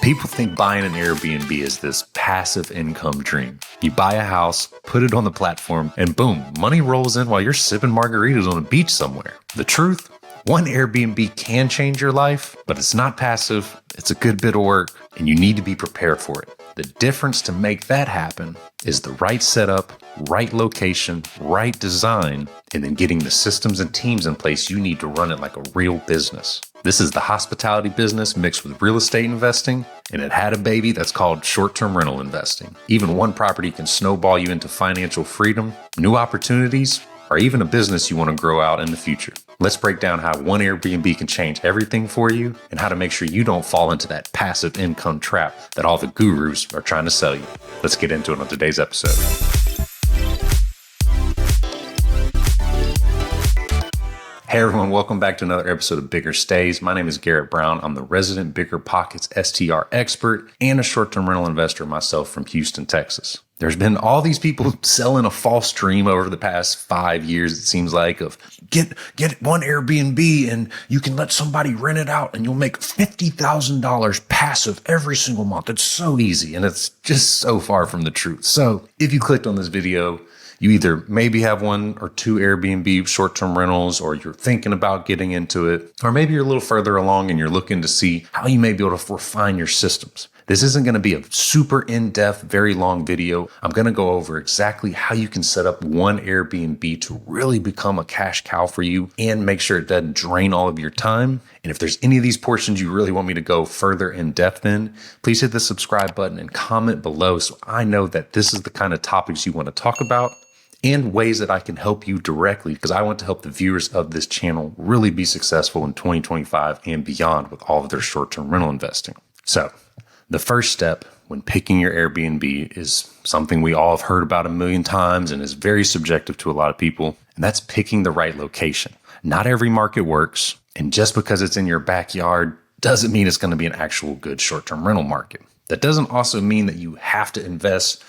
People think buying an Airbnb is this passive income dream. You buy a house, put it on the platform, and boom, money rolls in while you're sipping margaritas on a beach somewhere. The truth? One Airbnb can change your life, but it's not passive, it's a good bit of work, and you need to be prepared for it. The difference to make that happen is the right setup, right location, right design, and then getting the systems and teams in place you need to run it like a real business. This is the hospitality business mixed with real estate investing, and it had a baby that's called short-term rental investing. Even one property can snowball you into financial freedom, new opportunities, or even a business you want to grow out in the future. Let's break down how one Airbnb can change everything for you and how to make sure you don't fall into that passive income trap that all the gurus are trying to sell you. Let's get into it on today's episode. Hey everyone, welcome back to another episode of Bigger Stays. My name is Garrett Brown. I'm the resident Bigger Pockets STR expert and a short-term rental investor myself from Houston, Texas. There's been all these people selling a false dream over the past 5 years, it seems like, of get one Airbnb and you can let somebody rent it out and you'll make $50,000 passive every single month. It's so easy and it's just so far from the truth. So if you clicked on this video, you either maybe have one or two Airbnb short-term rentals, or you're thinking about getting into it, or maybe you're a little further along and you're looking to see how you may be able to refine your systems. This isn't going to be a super in-depth, very long video. I'm going to go over exactly how you can set up one Airbnb to really become a cash cow for you and make sure it doesn't drain all of your time. And if there's any of these portions you really want me to go further in depth in, please hit the subscribe button and comment below so I know that this is the kind of topics you want to talk about and ways that I can help you directly, because I want to help the viewers of this channel really be successful in 2025 and beyond with all of their short-term rental investing. So the first step when picking your Airbnb is something we all have heard about a million times and is very subjective to a lot of people, and that's picking the right location. Not every market works, and just because it's in your backyard doesn't mean it's going to be an actual good short-term rental market. That doesn't also mean that you have to invest,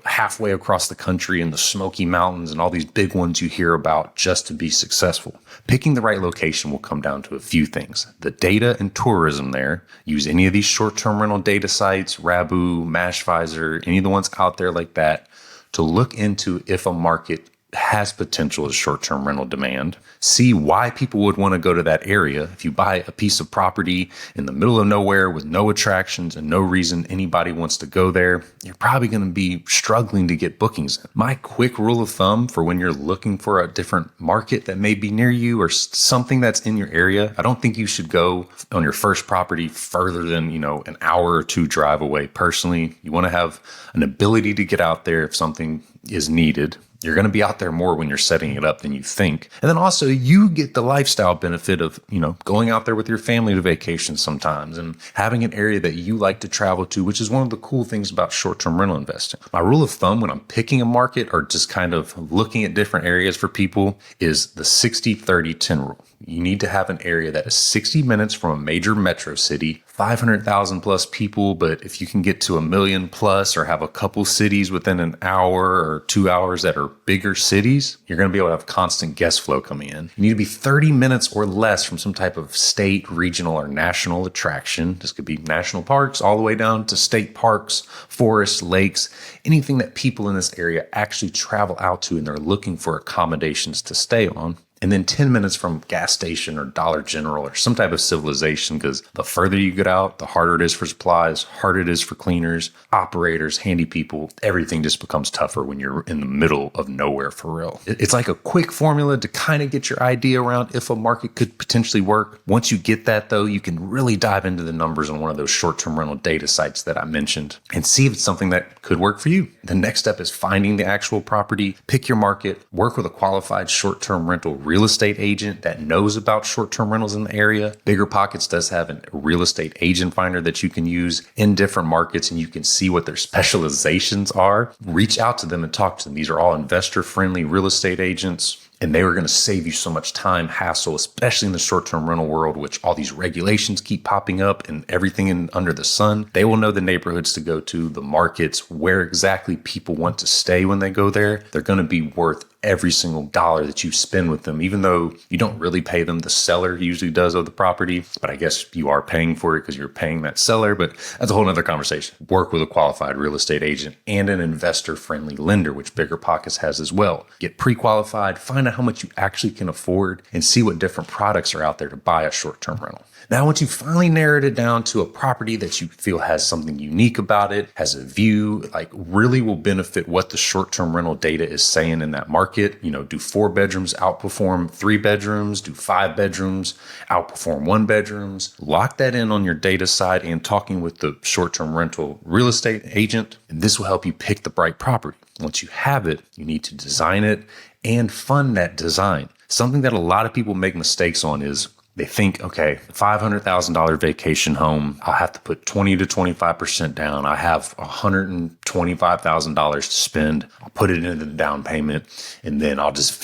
halfway across the country in the Smoky Mountains and all these big ones you hear about just to be successful. Picking the right location will come down to a few things. The data and tourism there. Use any of these short-term rental data sites, Rabu, Mashvisor, any of the ones out there like that, to look into if a market has potential as short-term rental demand. See why people would want to go to that area. If you buy a piece of property in the middle of nowhere with no attractions and no reason anybody wants to go there, you're probably going to be struggling to get bookings in. My quick rule of thumb for when you're looking for a different market that may be near you or something that's in your area, I don't think you should go on your first property further than, an hour or two drive away. Personally, you want to have an ability to get out there if something is needed. You're going to be out there more when you're setting it up than you think. And then also you get the lifestyle benefit of, going out there with your family to vacation sometimes and having an area that you like to travel to, which is one of the cool things about short-term rental investing. My rule of thumb when I'm picking a market or just kind of looking at different areas for people is the 60-30-10 rule. You need to have an area that is 60 minutes from a major metro city, 500,000 plus people, but if you can get to 1 million plus or have a couple cities within an hour or 2 hours that are bigger cities, you're going to be able to have constant guest flow coming in. You need to be 30 minutes or less from some type of state, regional, or national attraction. This could be national parks all the way down to state parks, forests, lakes, anything that people in this area actually travel out to and they're looking for accommodations to stay on. And then 10 minutes from gas station or Dollar General or some type of civilization, because the further you get out, the harder it is for supplies, harder it is for cleaners, operators, handy people. Everything just becomes tougher when you're in the middle of nowhere for real. It's like a quick formula to kind of get your idea around if a market could potentially work. Once you get that though, you can really dive into the numbers on one of those short-term rental data sites that I mentioned and see if it's something that could work for you. The next step is finding the actual property, pick your market, work with a qualified short-term rental real estate agent that knows about short-term rentals in the area. Bigger Pockets does have a real estate agent finder that you can use in different markets and you can see what their specializations are. Reach out to them and talk to them. These are all investor-friendly real estate agents. And they were going to save you so much time, hassle, especially in the short-term rental world, which all these regulations keep popping up and everything under the sun. They will know the neighborhoods to go to, the markets, where exactly people want to stay when they go there. They're going to be worth every single dollar that you spend with them, even though you don't really pay them. The seller usually does of the property, but I guess you are paying for it because you're paying that seller. But that's a whole nother conversation. Work with a qualified real estate agent and an investor-friendly lender, which BiggerPockets has as well. Get pre-qualified, find out how much you actually can afford, and see what different products are out there to buy a short-term rental. Now, once you finally narrowed it down to a property that you feel has something unique about it, has a view, like really will benefit what the short-term rental data is saying in that market. Do 4 bedrooms outperform 3 bedrooms? Do 5 bedrooms outperform 1 bedrooms? Lock that in on your data side and talking with the short-term rental real estate agent, and this will help you pick the right property. Once you have it, you need to design it and fund that design. Something that a lot of people make mistakes on is they think, okay, $500,000 vacation home, I'll have to put 20 to 25% down. I have $125,000 to spend. I'll put it into the down payment, and then I'll just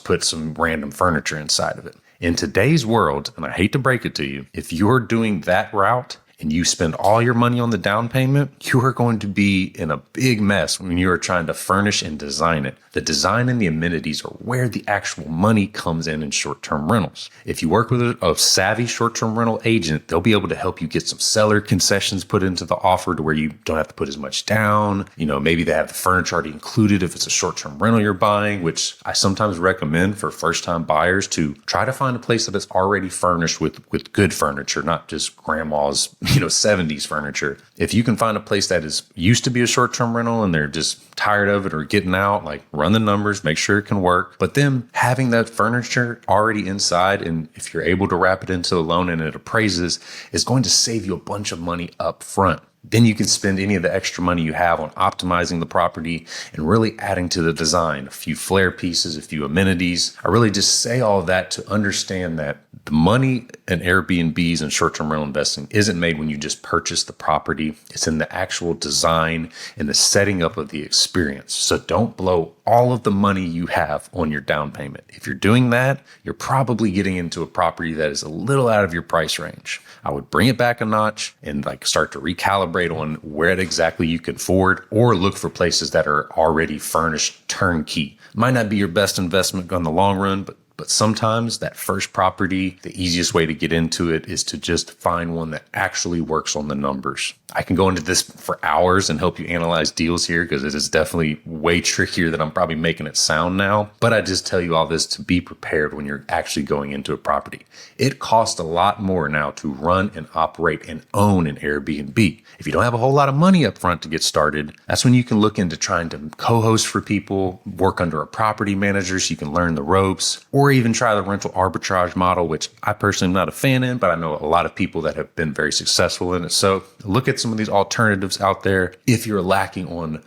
put some random furniture inside of it. In today's world, and I hate to break it to you, if you're doing that route, and you spend all your money on the down payment, you are going to be in a big mess when you are trying to furnish and design it. The design and the amenities are where the actual money comes in short-term rentals. If you work with a savvy short-term rental agent, they'll be able to help you get some seller concessions put into the offer to where you don't have to put as much down. Maybe they have the furniture already included if it's a short-term rental you're buying, which I sometimes recommend for first-time buyers to try to find a place that is already furnished with good furniture, not just grandma's 70s furniture. If you can find a place that is used to be a short-term rental and they're just tired of it or getting out, like run the numbers, make sure it can work. But them having that furniture already inside, and if you're able to wrap it into a loan and it appraises, is going to save you a bunch of money up front. Then you can spend any of the extra money you have on optimizing the property and really adding to the design, a few flair pieces, a few amenities. I really just say all of that to understand that the money in Airbnbs and short-term rental investing isn't made when you just purchase the property. It's in the actual design and the setting up of the experience. So don't blow all of the money you have on your down payment. If you're doing that, you're probably getting into a property that is a little out of your price range. I would bring it back a notch and start to recalibrate on where exactly you can afford, or look for places that are already furnished turnkey. Might not be your best investment on the long run, but sometimes that first property, the easiest way to get into it is to just find one that actually works on the numbers. I can go into this for hours and help you analyze deals here because it is definitely way trickier than I'm probably making it sound now. But I just tell you all this to be prepared when you're actually going into a property. It costs a lot more now to run and operate and own an Airbnb. If you don't have a whole lot of money up front to get started, that's when you can look into trying to co-host for people, work under a property manager so you can learn the ropes, or even try the rental arbitrage model, which I personally am not a fan in, but I know a lot of people that have been very successful in it. So look at some of these alternatives out there if you're lacking on,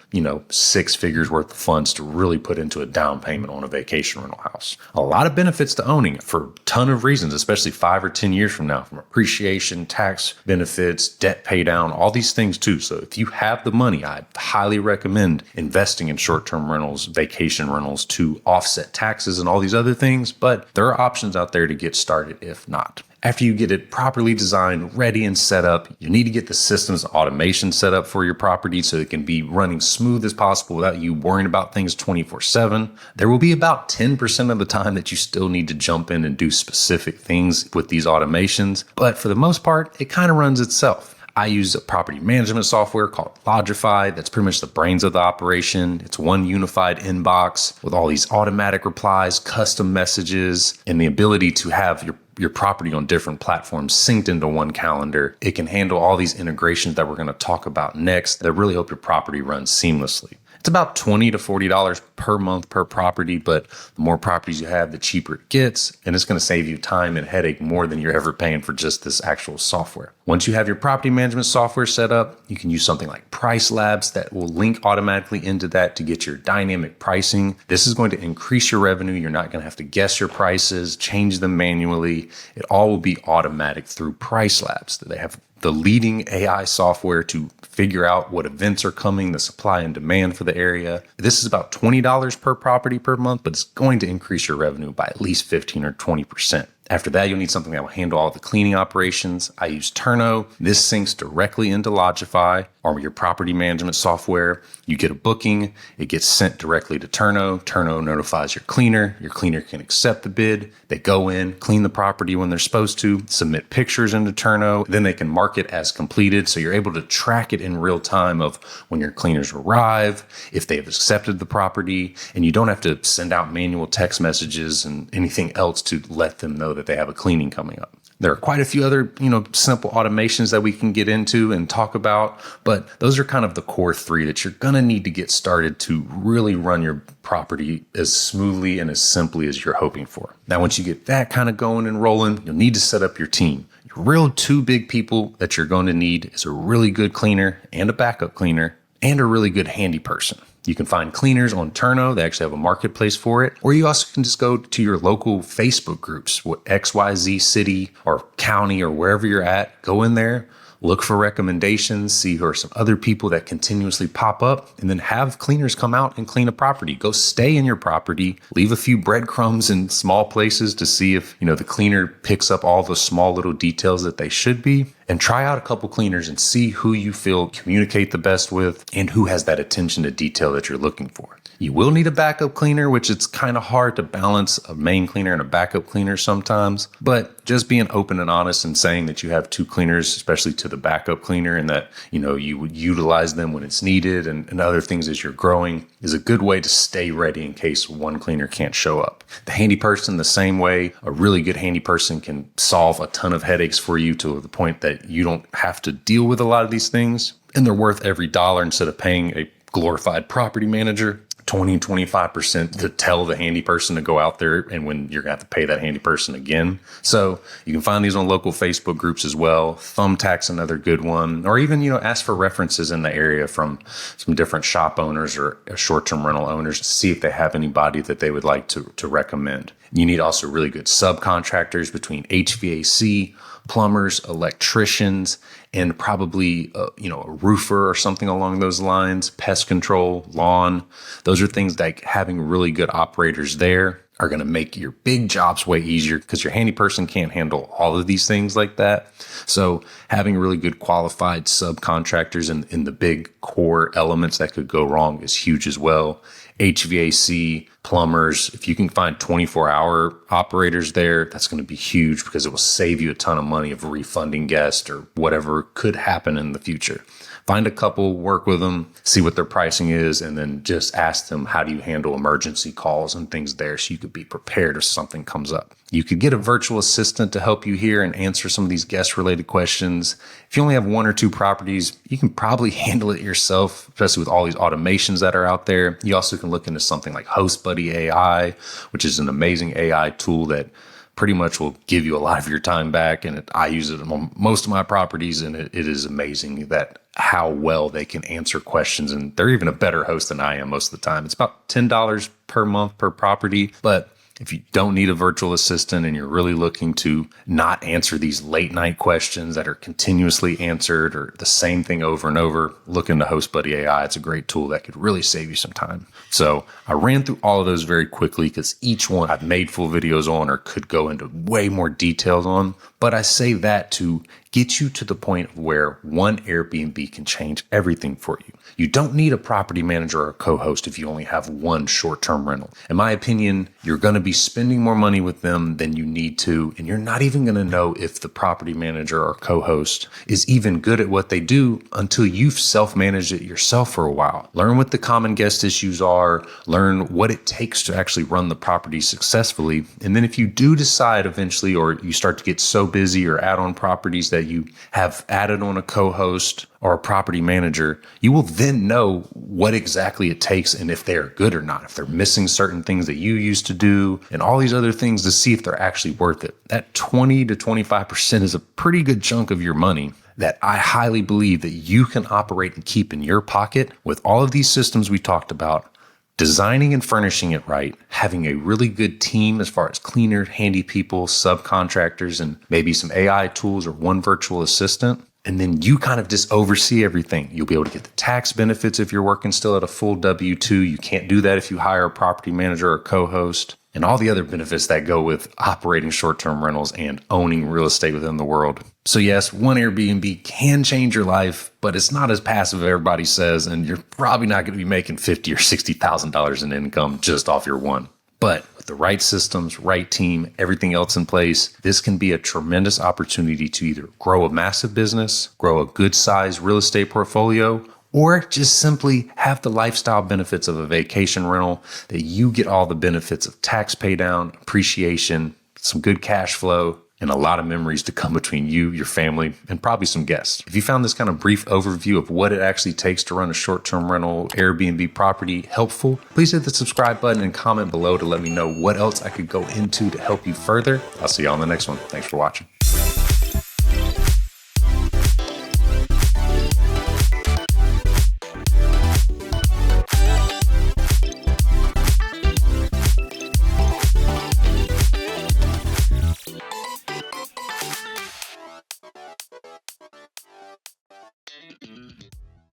6 figures worth of funds to really put into a down payment on a vacation rental house. A lot of benefits to owning it for a ton of reasons, especially 5 or 10 years from now, from appreciation, tax benefits, debt pay down, all these things too. So if you have the money, I highly recommend investing in short-term rentals, vacation rentals to offset taxes and all these other things. But there are options out there to get started if not. After you get it properly designed, ready and set up, you need to get the systems and automation set up for your property so it can be running smooth as possible without you worrying about things 24/7. There will be about 10% of the time that you still need to jump in and do specific things with these automations. But for the most part, it kind of runs itself. I use a property management software called Logify. That's pretty much the brains of the operation. It's one unified inbox with all these automatic replies, custom messages, and the ability to have your property on different platforms synced into one calendar. It can handle all these integrations that we're going to talk about next that really help your property run seamlessly. It's about $20 to $40 per month per property, but the more properties you have, the cheaper it gets, and it's going to save you time and headache more than you're ever paying for just this actual software. Once you have your property management software set up, you can use something like Price Labs that will link automatically into that to get your dynamic pricing. This is going to increase your revenue. You're not going to have to guess your prices, change them manually. It all will be automatic through Price Labs. They have the leading AI software to figure out what events are coming, the supply and demand for the area. This is about $20 per property per month, but it's going to increase your revenue by at least 15 or 20%. After that, you'll need something that will handle all the cleaning operations. I use Turno. This syncs directly into Logify or your property management software. You get a booking, it gets sent directly to Turno. Turno notifies your cleaner. Your cleaner can accept the bid. They go in, clean the property when they're supposed to, submit pictures into Turno. Then they can mark it as completed. So you're able to track it in real time of when your cleaners arrive, if they've accepted the property, and you don't have to send out manual text messages and anything else to let them know that they have a cleaning coming up. There are quite a few other, simple automations that we can get into and talk about, but those are kind of the core three that you're going to need to get started to really run your property as smoothly and as simply as you're hoping for. Now, once you get that kind of going and rolling, you'll need to set up your team. Your real two big people that you're going to need is a really good cleaner and a backup cleaner and a really good handy person. You can find cleaners on Turno. They actually have a marketplace for it. Or you also can just go to your local Facebook groups, XYZ city or county or wherever you're at. Go in there, look for recommendations, see who are some other people that continuously pop up, and then have cleaners come out and clean a property. Go stay in your property, leave a few breadcrumbs in small places to see if, the cleaner picks up all the small little details that they should be. And try out a couple cleaners and see who you feel communicate the best with and who has that attention to detail that you're looking for. You will need a backup cleaner, which it's kind of hard to balance a main cleaner and a backup cleaner sometimes. But just being open and honest and saying that you have two cleaners, especially to the backup cleaner, and that, you would utilize them when it's needed and other things as you're growing is a good way to stay ready in case one cleaner can't show up. The handy person, the same way. A really good handy person can solve a ton of headaches for you to the point that you don't have to deal with a lot of these things. And they're worth every dollar instead of paying a glorified property manager 20 and 25% to tell the handy person to go out there, and when you're going to have to pay that handy person again. So you can find these on local Facebook groups as well. Thumbtack's another good one. Or even, ask for references in the area from some different shop owners or short-term rental owners to see if they have anybody that they would like to recommend. You need also really good subcontractors between HVAC, plumbers, electricians, and probably a roofer or something along those lines, pest control, lawn. Those are things like having really good operators there are going to make your big jobs way easier because your handy person can't handle all of these things like that. So having really good qualified subcontractors in the big core elements that could go wrong is huge as well. HVAC, plumbers, if you can find 24-hour operators there, that's going to be huge because it will save you a ton of money of refunding guests or whatever could happen in the future. Find a couple, work with them, see what their pricing is, and then just ask them, how do you handle emergency calls and things there so you could be prepared if something comes up. You could get a virtual assistant to help you here and answer some of these guest-related questions. If you only have one or two properties, you can probably handle it yourself, especially with all these automations that are out there. You also can look into something like HostBuddy AI, which is an amazing AI tool that pretty much will give you a lot of your time back. And I use it on most of my properties, and it is amazing that how well they can answer questions. And they're even a better host than I am most of the time. It's about $10 per month per property. But if you don't need a virtual assistant and you're really looking to not answer these late night questions that are continuously answered or the same thing over and over, look into HostBuddy AI. It's a great tool that could really save you some time. So I ran through all of those very quickly because each one I've made full videos on or could go into way more details on. But I say that to get you to the point where one Airbnb can change everything for you. You don't need a property manager or a co-host if you only have one short-term rental. In my opinion, you're going to be spending more money with them than you need to, and you're not even going to know if the property manager or co-host is even good at what they do until you've self-managed it yourself for a while. Learn what the common guest issues are, learn what it takes to actually run the property successfully, and then if you do decide eventually, or you start to get so busy or add on properties that you have added on a co-host or a property manager, you will then know what exactly it takes and if they're good or not, if they're missing certain things that you used to do and all these other things to see if they're actually worth it. That 20 to 25% is a pretty good chunk of your money that I highly believe that you can operate and keep in your pocket with all of these systems we talked about. Designing and furnishing it right, having a really good team as far as cleaner, handy people, subcontractors, and maybe some AI tools or one virtual assistant. And then you kind of just oversee everything. You'll be able to get the tax benefits if you're working still at a full W-2. You can't do that if you hire a property manager or co-host, and all the other benefits that go with operating short-term rentals and owning real estate within the world. So yes, one Airbnb can change your life, but it's not as passive as everybody says, and you're probably not going to be making $50,000 or $60,000 in income just off your one. But with the right systems, right team, everything else in place, this can be a tremendous opportunity to either grow a massive business, grow a good sized real estate portfolio, or just simply have the lifestyle benefits of a vacation rental that you get all the benefits of tax pay down, appreciation, some good cash flow, and a lot of memories to come between you, your family, and probably some guests. If you found this kind of brief overview of what it actually takes to run a short-term rental Airbnb property helpful, please hit the subscribe button and comment below to let me know what else I could go into to help you further. I'll see you on the next one. Thanks for watching.